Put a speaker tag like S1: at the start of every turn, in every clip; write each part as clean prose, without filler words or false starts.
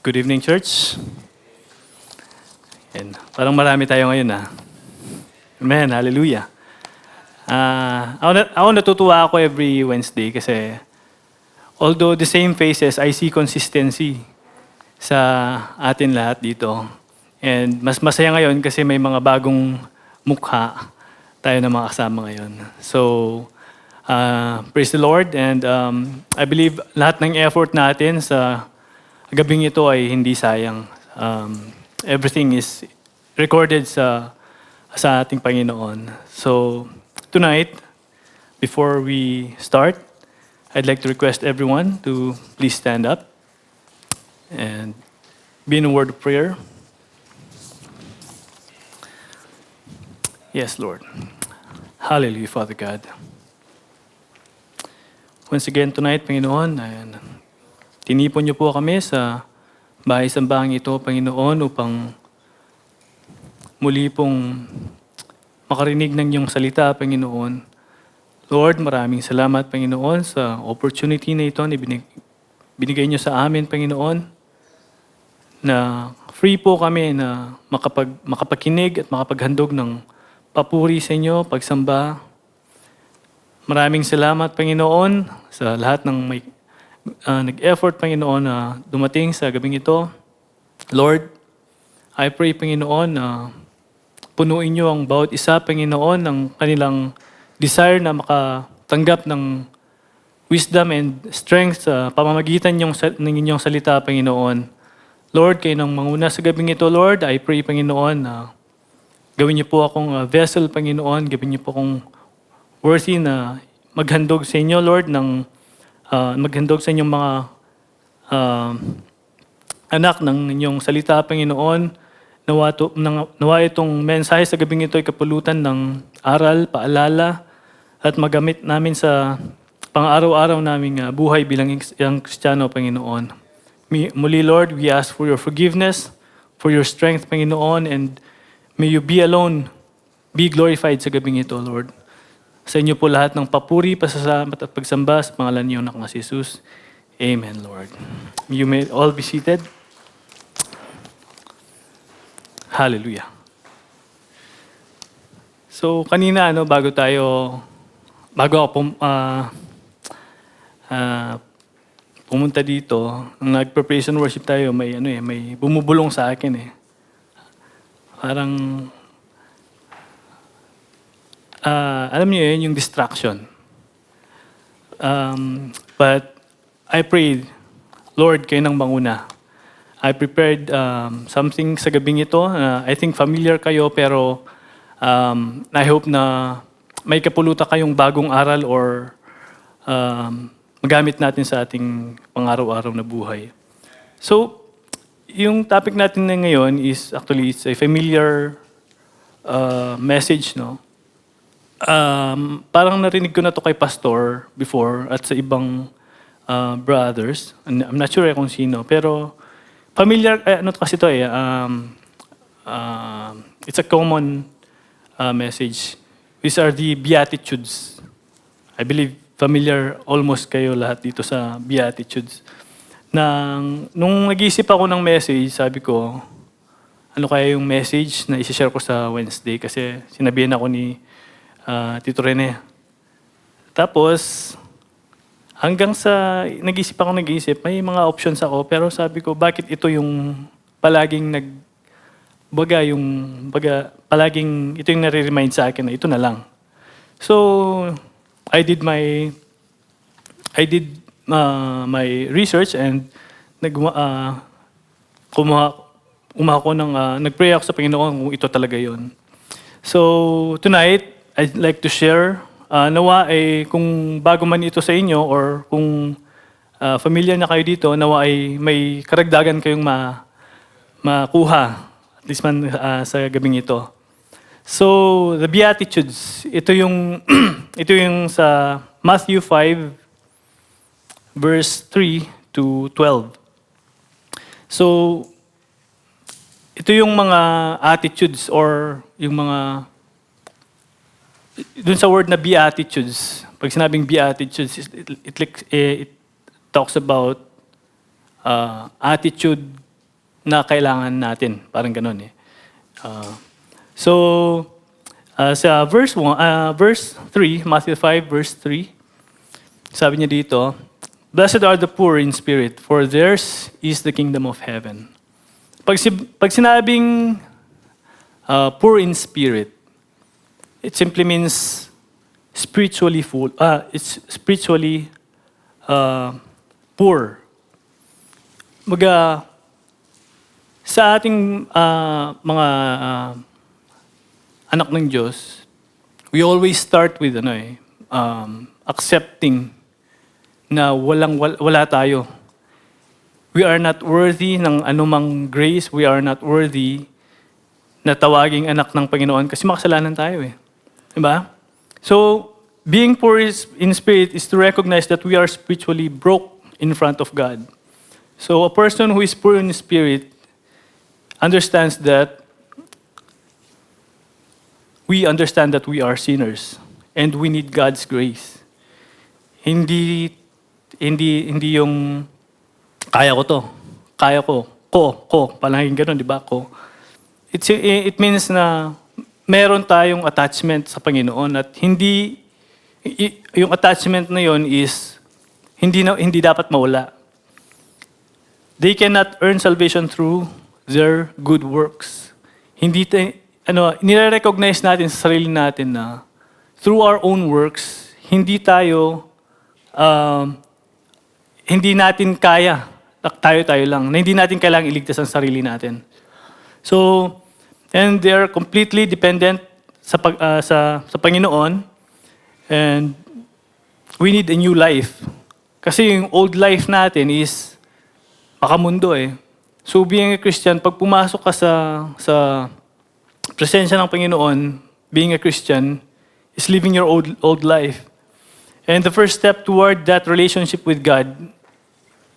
S1: Good evening, church. And parang marami tayo ngayon, ha? Amen, hallelujah. Ako natutuwa ako every Wednesday kasi although the same faces, I see consistency sa atin lahat dito. And mas masaya ngayon kasi may mga bagong mukha tayo na mga kasama ngayon. So, praise the Lord. And I believe lahat ng effort natin sa gabing ito ay hindi sayang. Everything is recorded sa ating Panginoon. So, tonight, before we start, I'd like to request everyone to please stand up and be in a word of prayer. Yes, Lord. Hallelujah, Father God. Once again tonight, Panginoon, tinipon niyo po kami sa bahay-sambahang ito, Panginoon, upang muli pong makarinig ng iyong salita, Panginoon. Lord, maraming salamat, Panginoon, sa opportunity na ito na binigay niyo sa amin, Panginoon, na free po kami na makapakinig at makapaghandog ng papuri sa inyo, pagsamba. Maraming salamat, Panginoon, sa lahat ng may nag-effort, Panginoon, na dumating sa gabing ito. Lord, I pray, Panginoon, na punuin niyo ang bawat isa, Panginoon, ng kanilang desire na makatanggap ng wisdom and strength sa pamamagitan ng inyong salita, Panginoon. Lord, kayo nang manguna sa gabing ito, Lord, I pray, Panginoon, na gawin niyo po akong vessel, Panginoon. Gawin niyo po akong worthy na maghandog sa inyo, Lord, maghandog sa inyong mga anak ng inyong salita, Panginoon. Nawa itong mensahe sa gabing ito ay kapulutan ng aral, paalala, at magamit namin sa pang-araw-araw naming buhay bilang isang Kristiyano, Panginoon. Muli, Lord, we ask for your forgiveness, for your strength, Panginoon, and may you be alone, be glorified sa gabing ito, Lord. Sa inyo po lahat ng papuri, pasasalamat at pagsamba sa pangalan niyo na si Jesus. Amen, Lord. You may all be seated. Hallelujah. So kanina bago ako pumunta dito, nung nag-praise and worship tayo, may bumubulong sa akin . Parang alam niyo yun, yung distraction. But I prayed, Lord, kayo nang manguna. I prepared something sa gabing ito. I think familiar kayo, pero I hope na may kapulutan kayong bagong aral or magamit natin sa ating pang-araw-araw na buhay. So, yung topic natin na ngayon is actually it's a familiar message, no? Parang narinig ko na to kay pastor before at sa ibang brothers. I'm not sure kung sino, pero familiar, kasi to it's a common message. These are the Beatitudes. I believe familiar almost kayo lahat dito sa Beatitudes. Nung nag-iisip ako ng message, sabi ko, ano kaya yung message na isi-share ko sa Wednesday? Kasi sinabihan ako ni Tito Rene. Tapos, hanggang sa nag-iisip, may mga options ako, pero sabi ko, bakit ito yung palaging palaging ito yung nare-remind sa akin na ito na lang. So, I did my research and nag-pray ako sa Panginoon kung ito talaga yon. So, tonight, I'd like to share, nawa kung bago man ito sa inyo or kung familiar na kayo dito, nawa ay may karagdagan kayong makuha, at least man sa gabing ito. So, the Beatitudes, ito yung sa Matthew 5, verse 3 to 12. So, ito yung mga attitudes or yung mga dun sa word na Beatitudes. Pag sinabing Beatitudes, it talks about attitude na kailangan natin. Parang ganun eh. Sa verse 3, Matthew 5, verse 3, sabi niya dito, "Blessed are the poor in spirit, for theirs is the kingdom of heaven." Pag sinabing poor in spirit, it simply means spiritually full. It's spiritually poor. Sa ating mga anak ng Diyos, we always start with accepting na wala tayo. We are not worthy ng anumang grace. We are not worthy na tawaging anak ng Panginoon kasi makasalanan tayo eh. Diba? So, being poor in spirit is to recognize that we are spiritually broke in front of God. So, a person who is poor in spirit understands that we understand that we are sinners and we need God's grace. Hindi yung kaya ko to. Kaya ko. Palaging gano'n, di ba? It means na meron tayong attachment sa Panginoon at yung attachment na yon is hindi dapat mawala. They cannot earn salvation through their good works. Nire-recognize natin sa sarili natin na through our own works, hindi natin kaya, tayo lang, na hindi natin kailangang iligtas ang sarili natin. So, and they're completely dependent sa Panginoon, and we need a new life. Kasi yung old life natin is makamundo eh. So being a Christian, pag pumasok ka sa presensya ng Panginoon, being a Christian is living your old life. And the first step toward that relationship with God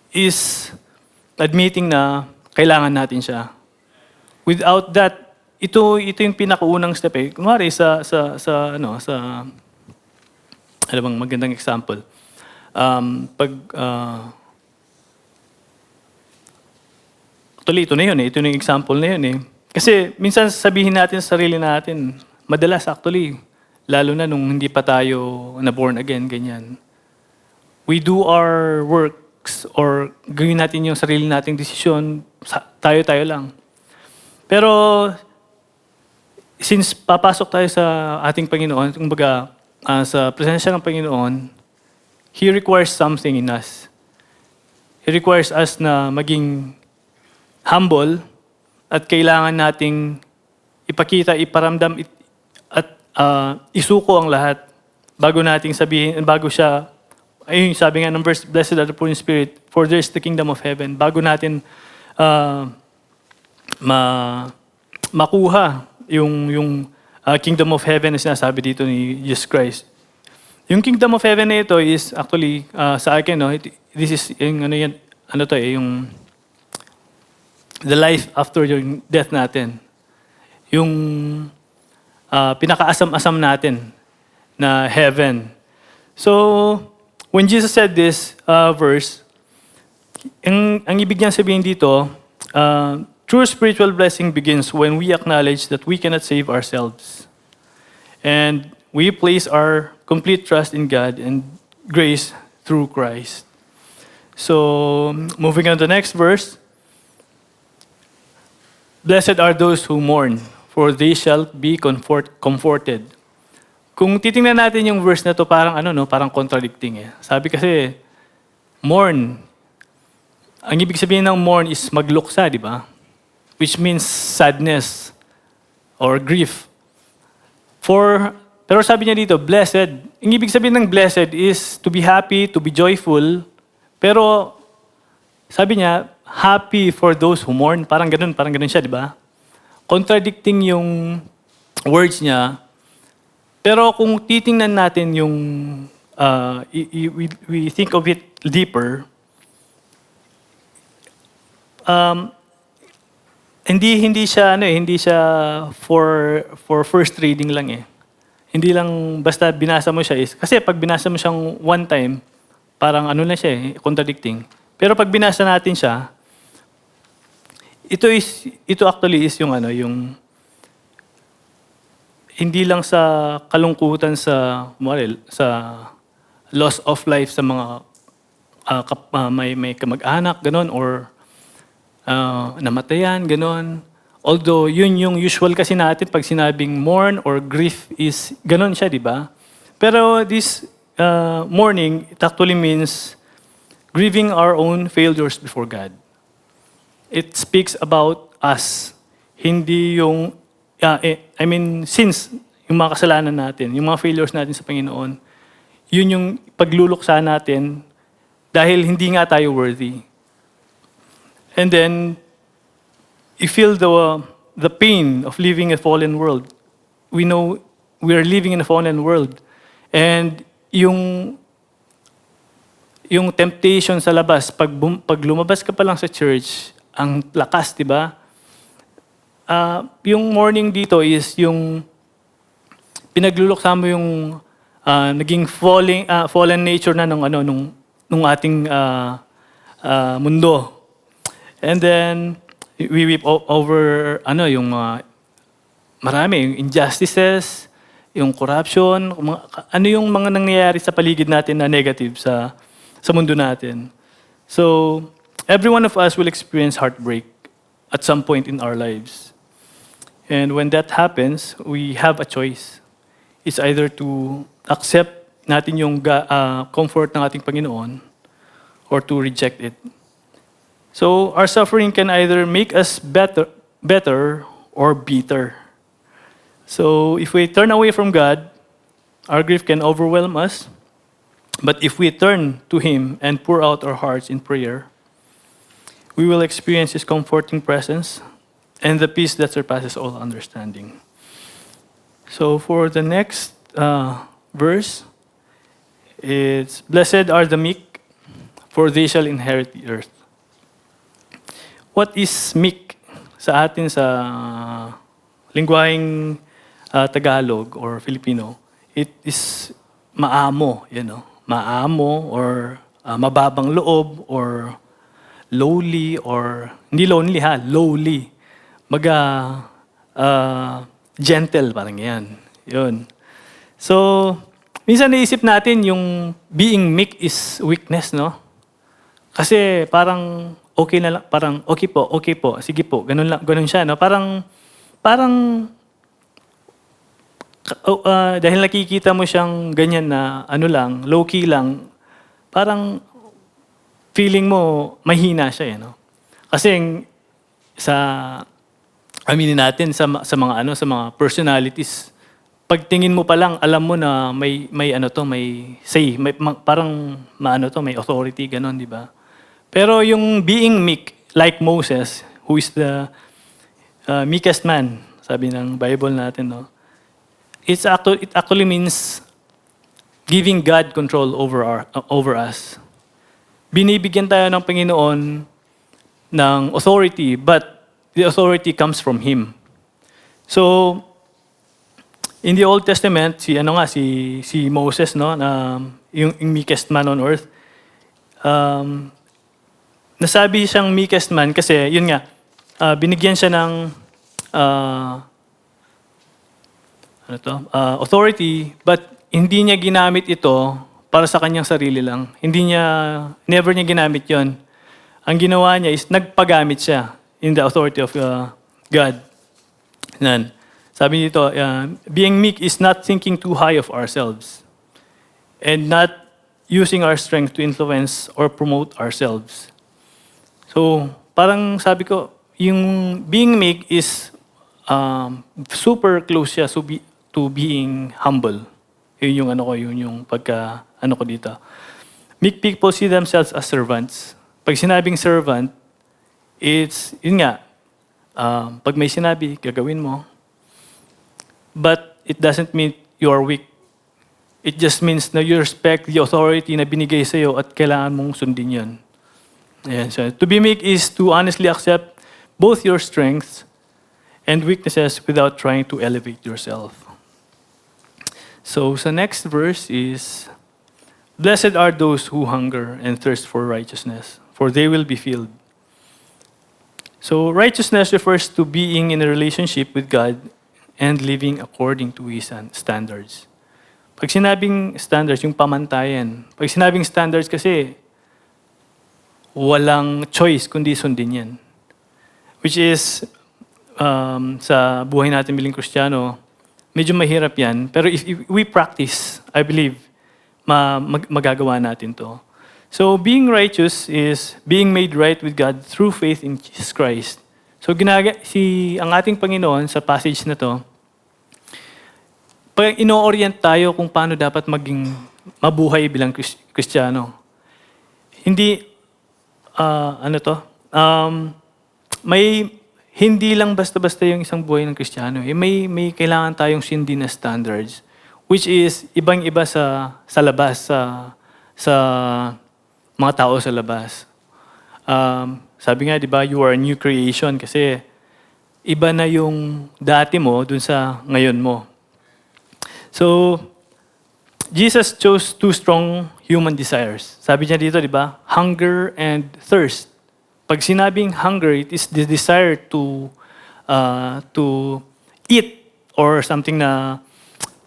S1: is admitting na kailangan natin siya. Without that, ito yung pinakaunang step eh. Kunwari ano bang magandang example? Actually, ito na yun eh. Ito na yung example na yun eh. Kasi minsan sabihin natin sa sarili natin, madalas actually, lalo na nung hindi pa tayo na born again, ganyan. We do our works or gawin natin yung sarili nating desisyon, tayo lang. Pero since papasok tayo sa ating Panginoon, kumbaga sa presensya ng Panginoon, He requires something in us. He requires us na maging humble at kailangan nating ipakita, iparamdam at isuko ang lahat bago nating sabihin, bago siya, ayun sabi nga ng verse, "Blessed are the poor in spirit, for there is the kingdom of heaven." Bago natin makuha yung kingdom of heaven na sinasabi dito ni Jesus Christ. Yung kingdom of heaven na ito is actually sa akin, this is yung yung the life after yung death natin. Yung pinakaasam-asam natin na heaven. So, when Jesus said this verse, ang ibig niya sabihin dito, true spiritual blessing begins when we acknowledge that we cannot save ourselves. And we place our complete trust in God and grace through Christ. So, moving on to the next verse. "Blessed are those who mourn, for they shall be comforted." Kung titingnan natin yung verse na to, parang parang contradicting eh. Sabi kasi, mourn. Ang ibig sabihin ng mourn is magluksa, di ba? Which means sadness or grief. Pero sabi niya dito, blessed. Ang ibig sabihin ng blessed is to be happy, to be joyful. Pero sabi niya, happy for those who mourn. Parang ganun siya, di ba? Contradicting yung words niya. Pero kung titingnan natin yung, we think of it deeper, hindi siya for first reading lang eh. Hindi lang basta binasa mo siya kasi pag binasa mo siyang one time, parang na siya eh, contradicting. Pero pag binasa natin siya, ito actually is yung ano, yung hindi lang sa kalungkutan sa loss of life sa mga may kamag-anak, ganon, or namatayan, ganon. Although, yun yung usual kasi natin pag sinabing mourn or grief is, ganon siya, di ba? Pero this mourning, it actually means grieving our own failures before God. It speaks about us. Hindi yung, since yung mga kasalanan natin, yung mga failures natin sa Panginoon, yun yung pagluluksa natin dahil hindi nga tayo worthy. And then, you feel the pain of living in a fallen world. We know we are living in a fallen world. And yung temptation sa labas, pag lumabas ka pa lang sa church, ang lakas, di ba? Yung morning dito is yung pinagluluksa mo yung naging fallen nature na nung ating mundo. And then we weep over yung marami, yung injustices, yung corruption, ano yung mga nangyayari sa paligid natin na negative sa mundo natin. So, every one of us will experience heartbreak at some point in our lives. And when that happens, we have a choice. It's either to accept natin yung comfort ng ating Panginoon or to reject it. So, our suffering can either make us better or bitter. So, if we turn away from God, our grief can overwhelm us. But if we turn to Him and pour out our hearts in prayer, we will experience His comforting presence and the peace that surpasses all understanding. So, for the next verse, it's, "Blessed are the meek, for they shall inherit the earth." What is meek sa atin sa lingwaheng Tagalog or Filipino? It is maamo, maamo or mababang loob or lowly or hindi lonely lowly. Gentle, parang yan. Yun. So, minsan naisip natin yung being meek is weakness, no? Kasi parang okay na lang, parang okay po, sige po, ganun siya, no? Parang dahil nakikita mo siyang ganyan na low-key lang, parang feeling mo mahina siya, no? Kasi aminin natin sa mga personalities, pagtingin mo pa lang, alam mo na may say, parang may authority, ganun, di ba? Pero yung being meek, like Moses, who is the meekest man, sabi ng Bible natin, no? It actually means giving God control over us. Binibigyan tayo ng Panginoon ng authority, but the authority comes from Him. So, in the Old Testament, si Moses, no, yung meekest man on earth, nasabi siyang meekest man kasi, yun nga, binigyan siya ng authority, but hindi niya ginamit ito para sa kanyang sarili lang. Never niya ginamit yon. Ang ginawa niya is nagpagamit siya in the authority of God. Sabi nito, being meek is not thinking too high of ourselves and not using our strength to influence or promote ourselves. So, parang sabi ko, yung being meek is super close siya to being humble. Yun yung pagka ko dito. Meek people see themselves as servants. Pag sinabing servant, yun nga, pag may sinabi, gagawin mo. But it doesn't mean you are weak. It just means na you respect the authority na binigay sa'yo at kailangan mong sundin yun. Ayan, so to be meek is to honestly accept both your strengths and weaknesses without trying to elevate yourself. So the next verse is, "Blessed are those who hunger and thirst for righteousness, for they will be filled." So righteousness refers to being in a relationship with God and living according to His standards. Pag sinabing standards, yung pamantayan. Pag sinabing standards kasi, walang choice kundi sundin yan. Which is, sa buhay natin bilang Kristiyano, medyo mahirap yan. Pero if we practice, I believe, magagawa natin to. So being righteous is being made right with God through faith in Jesus Christ. So ang ating Panginoon sa passage na to, pag ino-orient tayo kung paano dapat maging mabuhay bilang Kristiyano. Hindi, may hindi lang basta-basta yung isang buhay ng Kristiyano. May kailangan tayong sundin na standards, which is ibang-iba sa labas, sa mga tao sa labas. Sabi nga, di ba, you are a new creation kasi iba na yung dati mo dun sa ngayon mo. So, Jesus chose two strong human desires. Sabi niya dito, di ba? Hunger and thirst. Pag sinabing hunger, it is the desire to eat, or something na,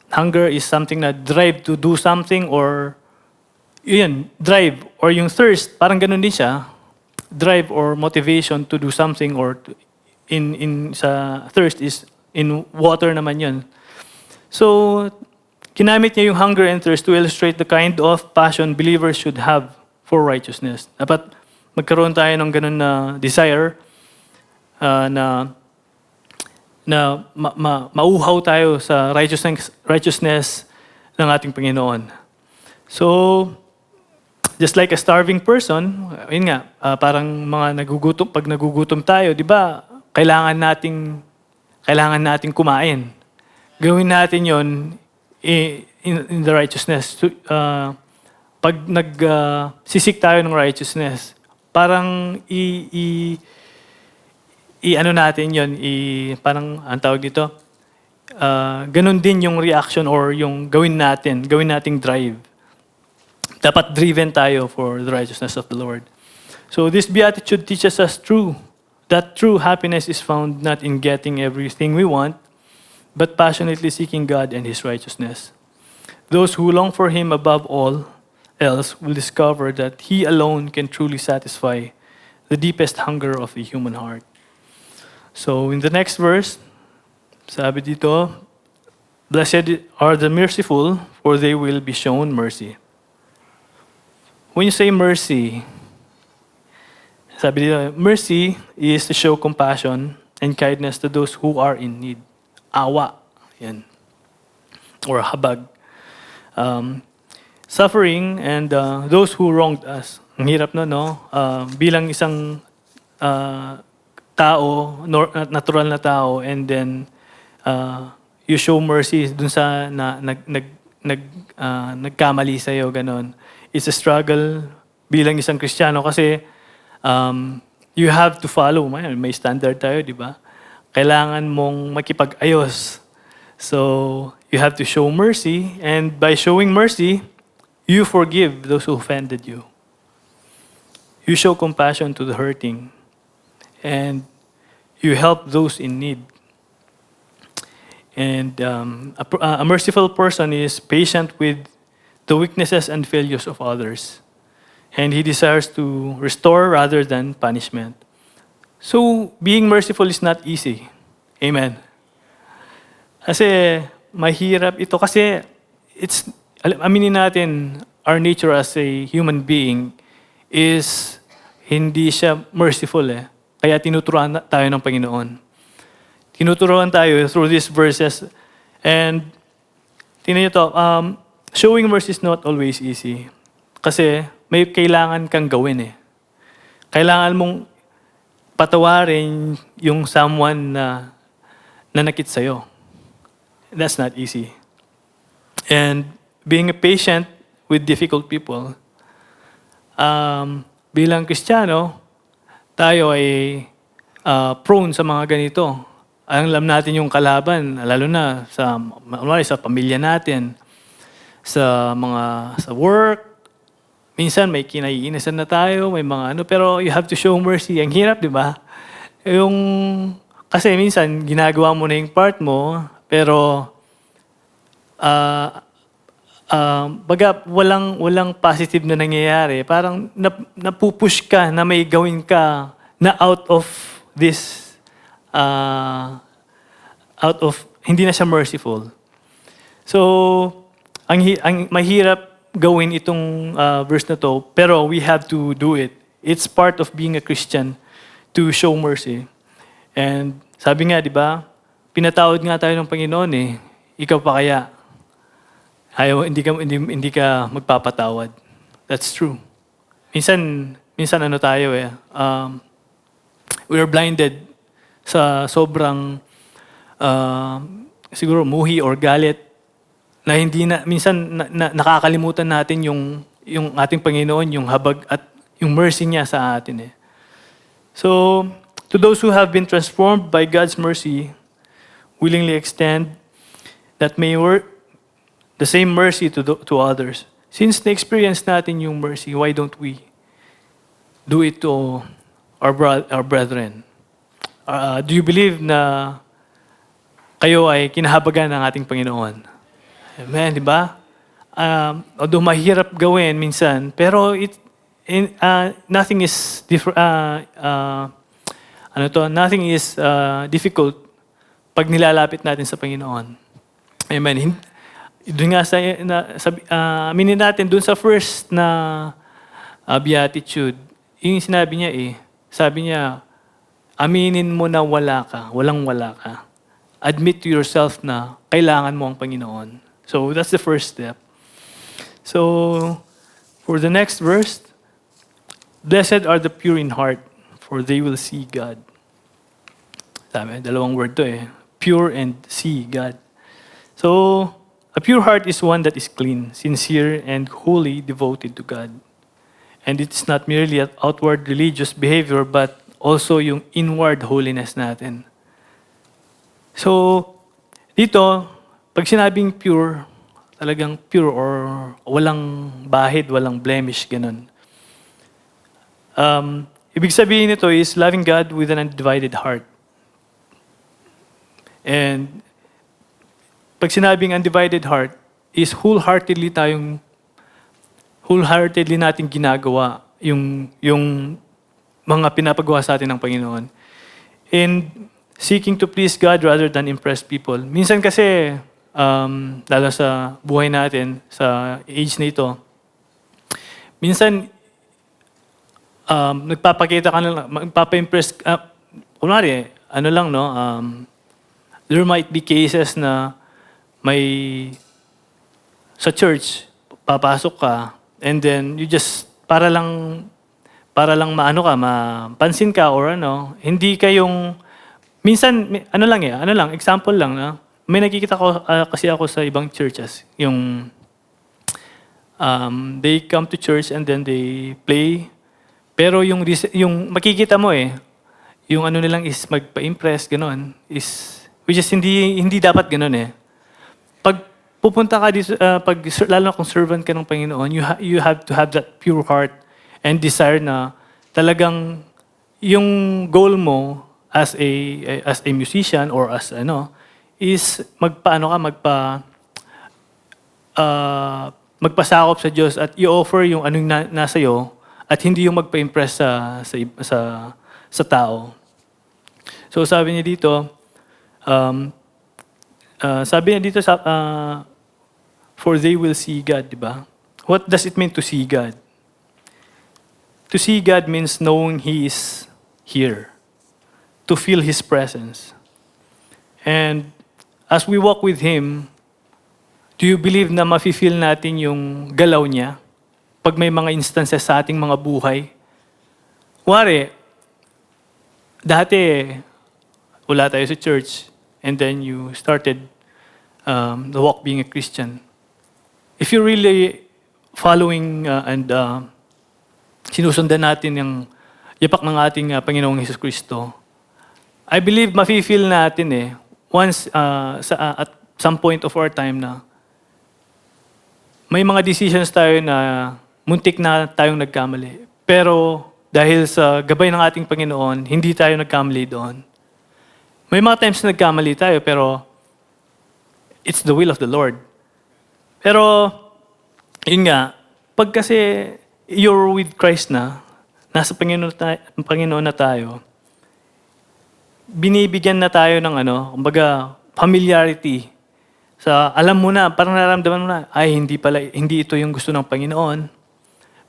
S1: hunger is something na drive to do something, or yun, drive. Or yung thirst, parang ganun din siya. Drive or motivation to do something, or sa thirst is in water naman yun. So, ginamit niya yung hunger and thirst to illustrate the kind of passion believers should have for righteousness. Dapat magkaroon tayo ng ganun na desire na mauhaw tayo sa righteousness ng ating Panginoon. So, just like a starving person, yun nga, parang mga pag nagugutom tayo, di ba, kailangan nating kumain. Gawin natin yon in the righteousness. Pag sisik tayo ng righteousness, parang ano natin yon, parang ang tawag dito, ganun din yung reaction or yung gawin nating drive. Dapat driven tayo for the righteousness of the Lord. So this beatitude teaches us that true happiness is found not in getting everything we want, but passionately seeking God and His righteousness. Those who long for Him above all else will discover that He alone can truly satisfy the deepest hunger of the human heart. So in the next verse, sabi dito, blessed are the merciful, for they will be shown mercy. When you say mercy, sabi dito, mercy is to show compassion and kindness to those who are in need. Awa, yan. Or habag. Suffering and those who wronged us. Ang hirap no? Bilang isang tao, natural na tao, and then you show mercy dun sa nagkamali sa'yo, ganon. It's a struggle bilang isang Kristiyano kasi you have to follow. May standard tayo, di ba? Kailangan mong makipag-ayos. So, you have to show mercy, and by showing mercy, you forgive those who offended you. You show compassion to the hurting, and you help those in need. And a merciful person is patient with the weaknesses and failures of others, and he desires to restore rather than punishment. So, being merciful is not easy. Amen. Kasi, mahirap ito kasi, aminin natin, our nature as a human being is hindi siya merciful Kaya tinuturuan tayo ng Panginoon. Tinuturuan tayo through these verses. And, tingnan niyo to, showing mercy is not always easy. Kasi, may kailangan kang gawin Kailangan mong patawarin yung someone na nanakit sa'yo. That's not easy. And being patient with difficult people, bilang Kristiyano, tayo ay prone sa mga ganito. Alam natin yung kalaban, lalo na sa pamilya natin, sa work. Minsan may kinaiinisan na tayo, may mga pero you have to show mercy. Ang hirap, di ba? Yung, kasi minsan, ginagawa mo na yung part mo, pero, baga, walang positive na nangyayari. Parang napupush ka na may gawin ka na out of this, hindi na siya merciful. So, ang mahirap gawin itong verse na to, pero we have to do it. It's part of being a Christian to show mercy. And sabi nga, di ba, pinatawad nga tayo ng Panginoon eh. Ikaw pa kaya? Hindi ka magpapatawad. That's true. Minsan ano tayo eh, we are blinded sa sobrang siguro muhi or galit na hindi na minsan nakakalimutan natin yung ating Panginoon, yung habag at yung mercy niya sa atin eh. So, to those who have been transformed by God's mercy, willingly extend that the same mercy to others. Since na-experience natin yung mercy, why don't we do it to our brethren? Do you believe na kayo ay kinahabagan ng ating Panginoon? Amen, di ba? Although mahirap gawin minsan, pero nothing is nothing is difficult pag nilalapit natin sa Panginoon. Amen. Doon nga aminin natin doon sa first na beatitude, yung sinabi niya sabi niya, aminin mo na wala ka. Admit to yourself na kailangan mo ang Panginoon. So that's the first step. So for the next verse, blessed are the pure in heart, for they will see God. Sabi, dalawang word to pure and see God. So a pure heart is one that is clean, sincere, and wholly devoted to God. And it's not merely an outward religious behavior, but also yung inward holiness natin. So dito, pag sinabing pure, talagang pure or walang bahid, walang blemish, ganun. Ibig sabihin nito is loving God with an undivided heart. And pag sinabing undivided heart, is wholeheartedly natin ginagawa yung mga pinapagawa sa atin ng Panginoon. And seeking to please God rather than impress people. Minsan kasi, lalo sa buhay natin, sa age na ito, minsan, nagpapakita ka na lang, magpapa-impress, kunwari, there might be cases na sa church, papasok ka, and then you just, para lang mapansin ka or hindi kayong, minsan, example lang na, may nakikita ko kasi ako sa ibang churches, yung they come to church and then they play, pero yung makikita mo yung nilang is magpa-impress, gano'n, which is hindi dapat gano'n Pag pupunta ka dito, lalo na kung servant ka ng Panginoon, you have to have that pure heart and desire na talagang yung goal mo as a musician or as is magpasakop sa Diyos at i-offer yung anong nasa iyo at hindi yung magpa-impress sa tao. So sabi niya dito, for they will see God, di ba? What does it mean to see God? To see God means knowing He is here. To feel His presence. And as we walk with Him, do you believe na mafe-feel natin yung galaw niya? Pag may mga instances sa ating mga buhay. Kuwari, dati, wala tayo sa church, and then you started the walk being a Christian. If you're really following and sinusundan natin yung yapak ng ating Panginoong Hesus Kristo, I believe mafe-feel natin once at some point of our time na may mga decisions tayo na muntik na tayong nagkamali. Pero dahil sa gabay ng ating Panginoon, hindi tayo nagkamali doon. May mga times na nagkamali tayo, pero it's the will of the Lord. Pero, yun nga, pag kasi you're with Christ na, nasa Panginoon na tayo, binibigyan na tayo ng kumbaga, familiarity. Alam mo na, parang nararamdaman mo na, ay, hindi ito yung gusto ng Panginoon.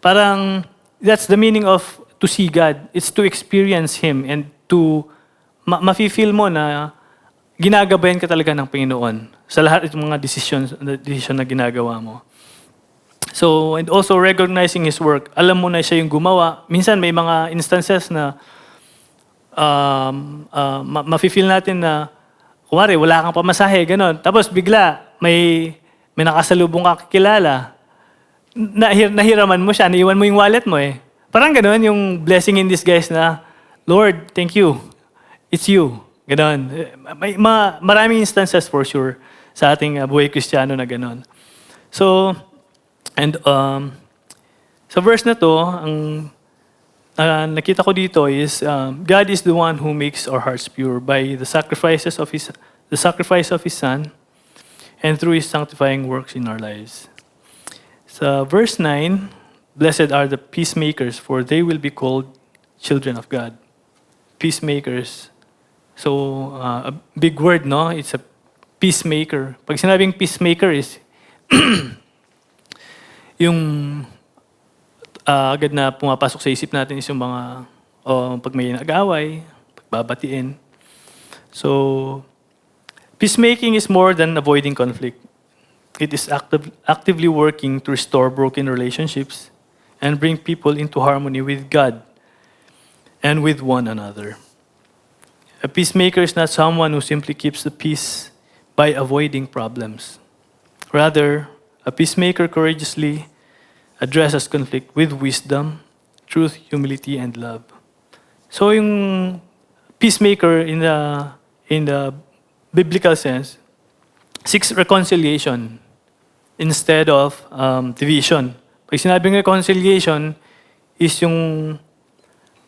S1: Parang, that's the meaning of to see God. It's to experience Him and to, mafe-feel mo na ginagabayan ka talaga ng Panginoon sa lahat ng mga decision na ginagawa mo. So, and also recognizing His work. Alam mo na siya yung gumawa. Minsan may mga instances na mafe-feel natin na, kumari, wala kang pamasahe, gano'n. Tapos bigla, may nakasalubong kang kakilala. Nahiraman mo siya, naiwan mo yung wallet mo eh. Parang gano'n, yung blessing in disguise na, Lord, thank you. It's you. Gano'n. May maraming instances for sure sa ating buhay Kristiyano na gano'n. So, and sa verse na to, ang nakita ko dito is God is the one who makes our hearts pure by the sacrifice of His Son and through His sanctifying works in our lives. Sa verse 9, blessed are the peacemakers, for they will be called children of God. Peacemakers. So, a big word, no? It's a peacemaker. Pag sinabing peacemaker is yung agad na pumapasok sa isip natin is yung mga pag may nag-away, pagbabatiin. So, peacemaking is more than avoiding conflict. It is actively working to restore broken relationships and bring people into harmony with God and with one another. A peacemaker is not someone who simply keeps the peace by avoiding problems. Rather, a peacemaker courageously addresses conflict with wisdom, truth, humility, and love. So yung peacemaker in the biblical sense seeks reconciliation instead of division. Pag sinabing reconciliation is yung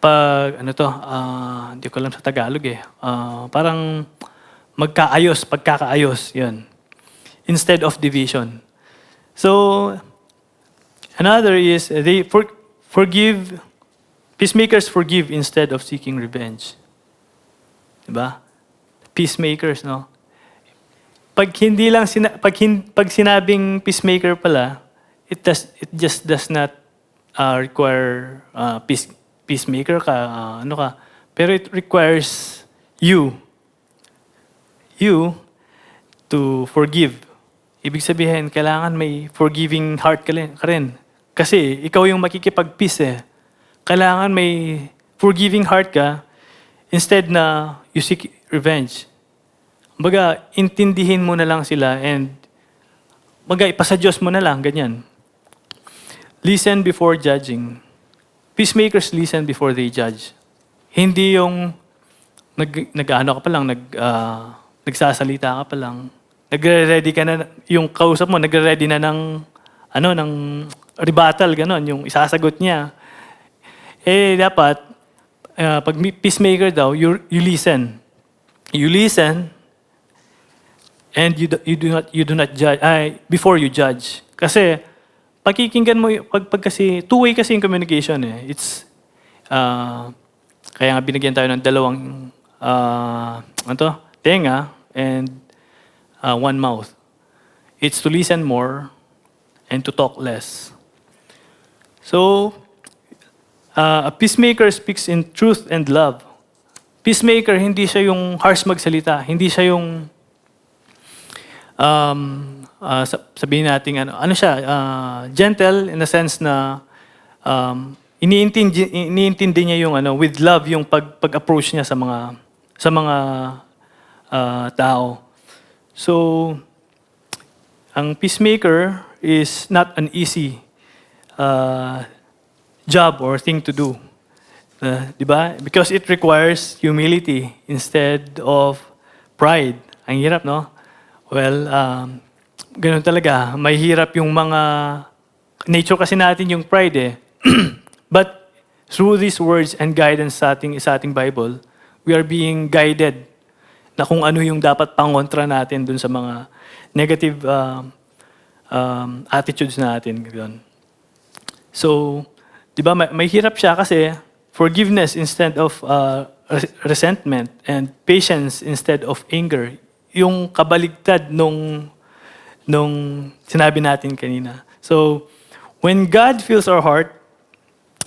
S1: hindi ko alam sa Tagalog eh. Parang pagkakaayos, yun. Instead of division. So, another is they forgive. Peacemakers forgive instead of seeking revenge. Diba? Peacemakers, no? Pag sinabing peacemaker pala, it just does not require peacemaker ka, pero it requires you to forgive. Ibig sabihin, kailangan may forgiving heart ka rin. Kasi ikaw yung makikipag-peace eh. Kailangan may forgiving heart ka instead na you seek revenge. Baga, intindihin mo na lang sila and ipasa Diyos mo na lang, ganyan. Listen before judging. Peacemakers listen before they judge. Hindi yung nagsasalita ka pa lang, nagre-ready ka na, yung kausap mo, nagre-ready na ng rebuttal, gano'n, yung isasagot niya. Dapat, pag peacemaker daw, you listen. You listen, and you do not judge, before you judge. Kasi, pakikinggan mo, kasi, two-way kasi yung communication eh. It's, kaya nga binigyan tayo ng dalawang, tenga, and one mouth. It's to listen more and to talk less. So, a peacemaker speaks in truth and love. Peacemaker, hindi siya yung harsh magsalita. Hindi siya yung, sabihin natin, gentle in the sense na iniintindi niya yung with love yung pag-approach niya sa mga tao. So, ang peacemaker is not an easy job or thing to do. Diba? Because it requires humility instead of pride. Ang hirap, no? Well, ganun talaga. May hirap yung mga nature kasi natin yung pride eh. But through these words and guidance sa ating Bible, we are being guided na kung ano yung dapat pangontra natin dun sa mga negative attitudes natin. Ganun. So, di ba, may hirap siya kasi forgiveness instead of resentment and patience instead of anger. Yung kabaligtad nung sinabi natin kanina. So, when God fills our heart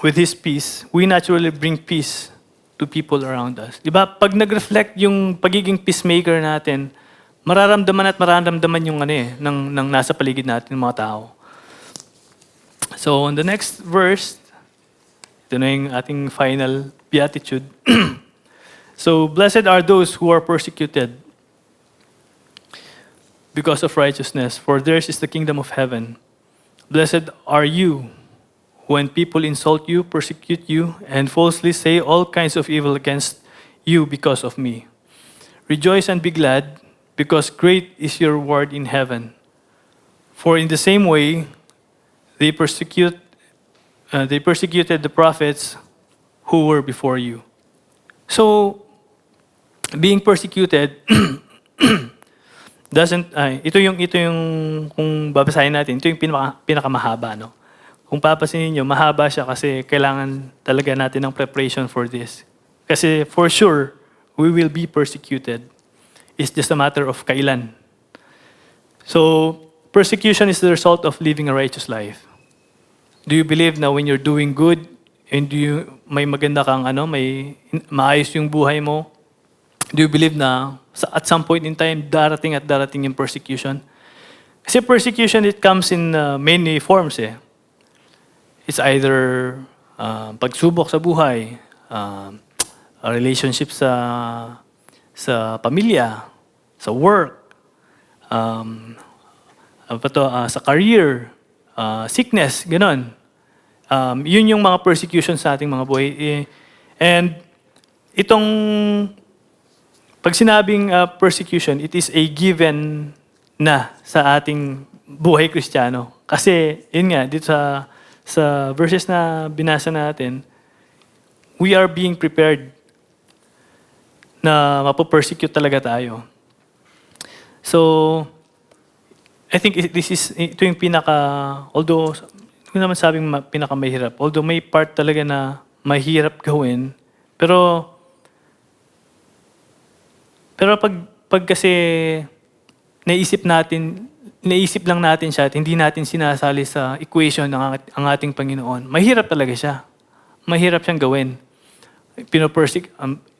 S1: with His peace, we naturally bring peace to people around us. Di ba? Pag nag-reflect yung pagiging peacemaker natin, mararamdaman yung ng nasa paligid natin, mga tao. So, on the next verse, ito na yung ating final beatitude. So, blessed are those who are persecuted because of righteousness, for theirs is the kingdom of heaven. Blessed are you when people insult you, persecute you, and falsely say all kinds of evil against you because of me. Rejoice and be glad, because great is your reward in heaven. For in the same way, they persecuted the prophets who were before you. So, being persecuted ito yung kung babasahin natin, ito yung pinakamahaba, no? Kung papasin niyo, mahaba siya kasi kailangan talaga natin ng preparation for this. Kasi for sure, we will be persecuted. It's just a matter of kailan. So, persecution is the result of living a righteous life. Do you believe na when you're doing good and may maganda kang may maayos yung buhay mo? Do you believe na at some point in time darating yung persecution? Kasi persecution, it comes in many forms eh. It's either pagsubok sa buhay, a relationship sa pamilya, sa work, sa career, sickness, gano'n. Yun yung mga persecution sa ating mga buhay. And itong, pag sinabing persecution, it is a given na sa ating buhay Kristiyano. Kasi, yun nga, dito sa verses na binasa natin, we are being prepared na mapo-persecute talaga tayo. So, I think ito yung although, hindi naman sabing pinakamahirap, although may part talaga na mahirap gawin, pero pag kasi naisip lang natin siya at hindi natin sinasali sa equation ang ating Panginoon, mahirap talaga siya. Mahirap siyang gawin.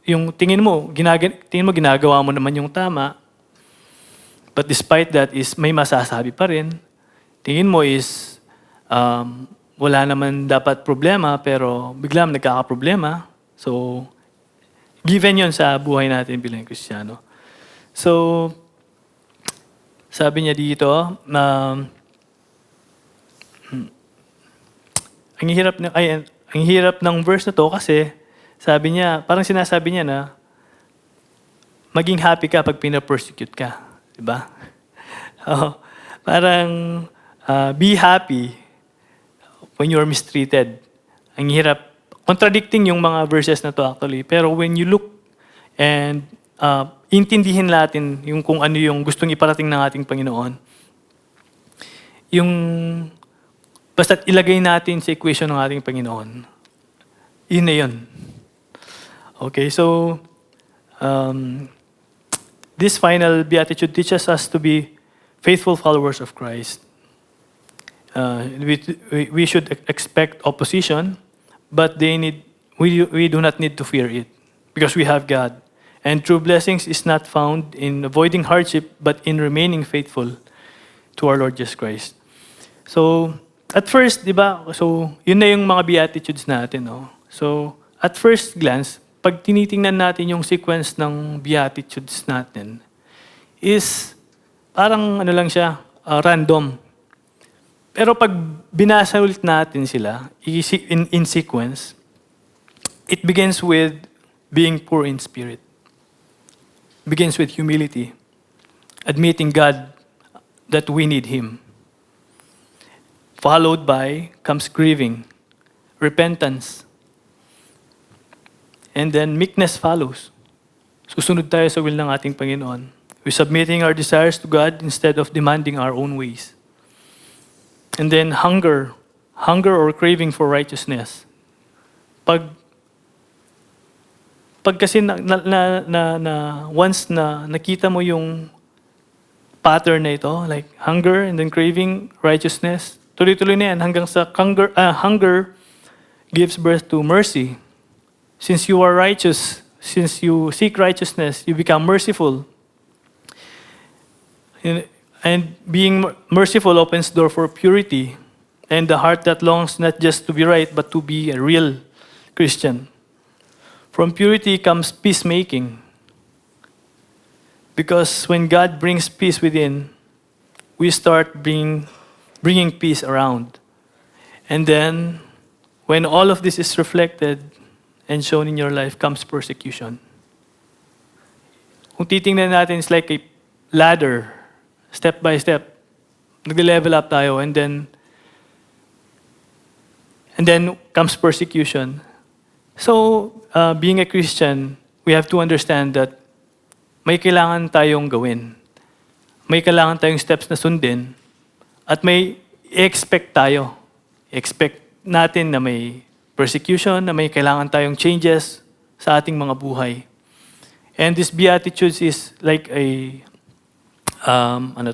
S1: Yung tingin mo ginagawa mo naman yung tama, but despite that is may masasabi pa rin. Tingin mo is wala naman dapat problema pero biglang nagkakaproblema. So, given yon sa buhay natin bilang Kristiyano. So, sabi niya dito na ang hirap ng verse na to kasi sabi niya, parang sinasabi niya na maging happy ka pag pina-persecute ka. Diba? Parang be happy when you are mistreated. Ang hirap. Contradicting yung mga verses na to actually. Pero when you look and intindihin natin yung kung ano yung gustong iparating ng ating Panginoon, yung basta't ilagay natin sa equation ng ating Panginoon, yun na yun. Okay, so this final beatitude teaches us to be faithful followers of Christ. We should expect opposition, but we do not need to fear it because we have God. And true blessings is not found in avoiding hardship, but in remaining faithful to our Lord Jesus Christ. So, at first, di ba, so yun na yung mga beatitudes natin. No? So, at first glance, pag tinitingnan natin yung sequence ng beatitudes natin, is parang lang siya, random. Pero pag binasa ulit natin sila, in sequence, it begins with being poor in spirit. Begins with humility, admitting God that we need Him. Followed by comes grieving, repentance, And then meekness follows. Susunod tayo sa will ng ating Panginoon. We're submitting our desires to God instead of demanding our own ways. And then hunger or craving for righteousness. Pag kasi once na nakita mo yung pattern na ito, like hunger and then craving righteousness, tuloy-tuloy na yan hanggang sa hunger gives birth to mercy. Since you are righteous, since you seek righteousness, you become merciful. And being merciful opens door for purity and the heart that longs not just to be right, but to be a real Christian. From purity comes peacemaking. Because when God brings peace within, we start bringing peace around. And then, when all of this is reflected and shown in your life, comes persecution. Kung titingnan natin, it's like a ladder, step by step. Nag-level up tayo, and then comes persecution. So, being a Christian, we have to understand that may kailangan tayong gawin. May kailangan tayong steps na sundin. At may expect tayo. Expect natin na may persecution, na may kailangan tayong changes sa ating mga buhay. And this Beatitudes is like a, what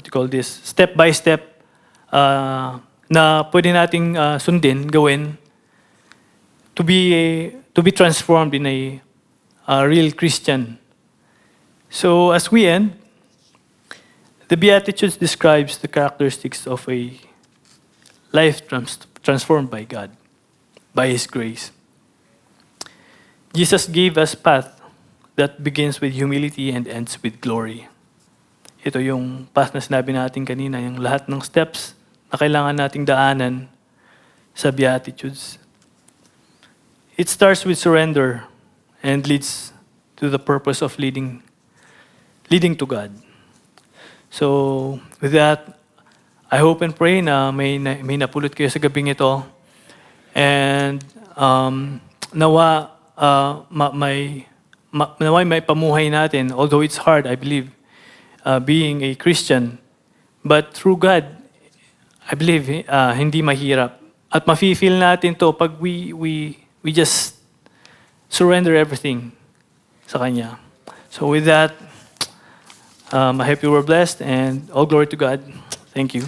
S1: do you call this? Step by step na pwede nating sundin, gawin, to be transformed in a real Christian. So as we end, the Beatitudes describes the characteristics of a life transformed by God, by His grace. Jesus gave us path that begins with humility and ends with glory. Ito yung path na sinabi natin kanina, yung lahat ng steps na kailangan nating daanan sa Beatitudes. It starts with surrender and leads to the purpose of leading to God. So, with that, I hope and pray na may napulot kayo sa gabing ito. And nawa may pamuhay natin, although it's hard, I believe, being a Christian. But through God, I believe, hindi mahirap. At mafe-feel natin to pag we just surrender everything sa Kanya. So with that, I hope you were blessed and all glory to God. Thank you.